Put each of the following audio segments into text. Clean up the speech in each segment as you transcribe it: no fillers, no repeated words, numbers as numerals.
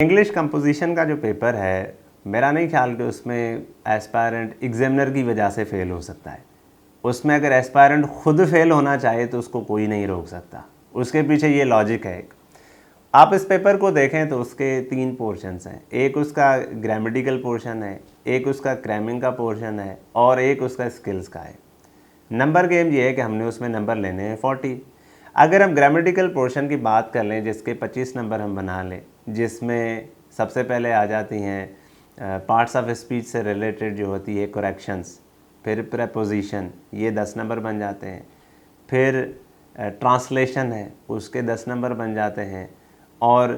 English composition का जो paper है, मेरा नहीं ख्याल कि उसमें एस्पायरेंट एग्जामिनर की वजह से फ़ेल हो सकता है। उसमें अगर एस्पायरेंट खुद फेल होना चाहे तो उसको कोई नहीं रोक सकता। उसके पीछे ये लॉजिक है। आप इस पेपर को देखें तो उसके 3 पोर्शंस हैं। एक उसका ग्रामेटिकल पोर्शन है, एक उसका क्रैमिंग का पोर्शन है और एक उसका स्किल्स का है। नंबर गेम ये है कि हमने उसमें नंबर लेने हैं 40। अगर हम ग्रामेटिकल पोर्शन की बात कर लें जिसके 25 नंबर हम बना लें, जिसमें सबसे पहले आ जाती हैं पार्ट्स ऑफ स्पीच से रिलेटेड जो होती है करेक्शंस, फिर प्रेपोजिशन, ये 10 नंबर बन जाते हैं। फिर ट्रांसलेशन है, उसके 10 नंबर बन जाते हैं। और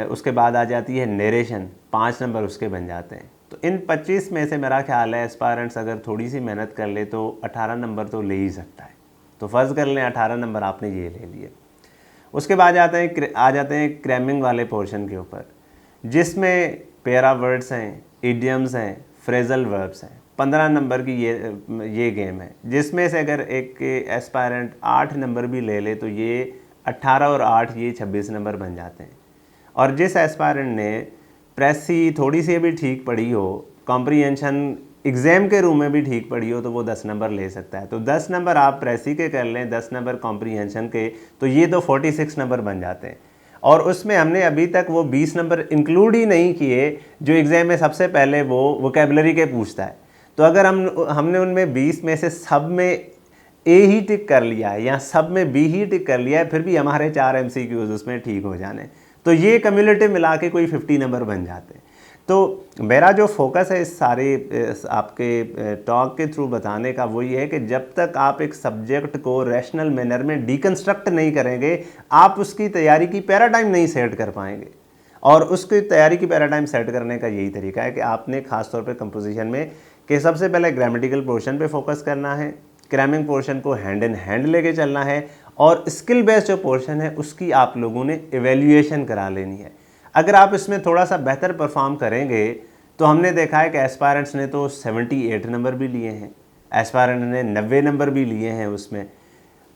उसके बाद आ जाती है नरेशन, 5 नंबर उसके बन जाते हैं। तो इन 25 में से मेरा ख्याल है एस्पायरेंट्स अगर थोड़ी सी मेहनत कर ले तो 18 नंबर तो ले ही सकता है। तो फ़र्ज़ कर लें 18 नंबर आपने ये ले लिए। उसके बाद आ जाते हैं क्रैमिंग वाले पोर्शन के ऊपर, जिसमें पेयर ऑफ वर्ड्स हैं, इडियम्स हैं, फ्रेजल वर्ब्स हैं। 15 नंबर की ये गेम है, जिसमें से अगर एक एस्पायरेंट 8 नंबर भी ले ले तो ये 18 और 8 ये 26 नंबर बन जाते हैं। और जिस एस्पायरेंट ने प्रेसी थोड़ी सी भी ठीक पढ़ी हो, कॉम्प्रीहेंशन एग्ज़ाम के रूम में भी ठीक पढ़ी हो, तो वो 10 नंबर ले सकता है। तो 10 नंबर आप प्रेसी के कर लें, 10 नंबर कॉम्प्रीहेंशन के, तो ये तो 46 नंबर बन जाते हैं। और उसमें हमने अभी तक वो 20 नंबर इंक्लूड ही नहीं किए जो एग्ज़ाम में सबसे पहले वो वोकेबलरी के पूछता है। तो अगर हमने उनमें 20 में से सब में ए ही टिक कर लिया है या सब में बी ही टिक कर लिया है, फिर भी हमारे 4 MCQs उसमें ठीक हो जाने, तो ये कम्युलेटिव मिला के कोई 50 नंबर बन जाते हैं। तो मेरा जो फोकस है इस सारे आपके टॉक के थ्रू बताने का वो ये है कि जब तक आप एक सब्जेक्ट को रैशनल मैनर में डिकन्स्ट्रक्ट नहीं करेंगे, आप उसकी तैयारी की पैराडाइम नहीं सेट कर पाएंगे। और उसकी तैयारी की पैराडाइम सेट करने का यही तरीका है कि आपने खासतौर पे कंपोजिशन में कि सबसे पहले ग्रामेटिकल पोर्शन पे फोकस करना है, क्रैमिंग पोर्शन को हैंड इन हैंड लेके चलना है, और स्किल बेस्ड जो पोर्शन है उसकी आप लोगों ने एवेल्यूएशन करा लेनी है। अगर आप इसमें थोड़ा सा बेहतर परफॉर्म करेंगे तो हमने देखा है कि एस्पायरेंट्स ने तो 78 नंबर भी लिए हैं, एस्पायरेंट ने 90 नंबर भी लिए हैं उसमें।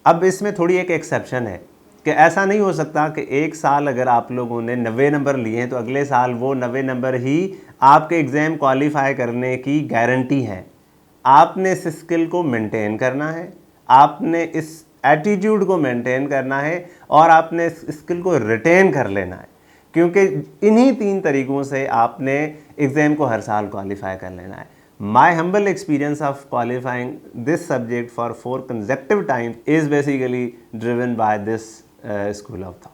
अब इसमें थोड़ी एक एक्सेप्शन है कि ऐसा नहीं हो सकता कि एक साल अगर आप लोगों ने 90 नंबर लिए हैं तो अगले साल वो 90 नंबर ही आपके एग्ज़ाम क्वालिफाई करने की गारंटी है। आपने इस स्किल को मेंटेन करना है, आपने इस एटीट्यूड को मेंटेन करना है, और आपने इस स्किल को रिटेन कर लेना है, क्योंकि इन्हीं 3 तरीक़ों से आपने एग्ज़ाम को हर साल क्वालिफाई कर लेना है। My humble experience of qualifying this subject for 4 consecutive times is basically driven by this school of thought.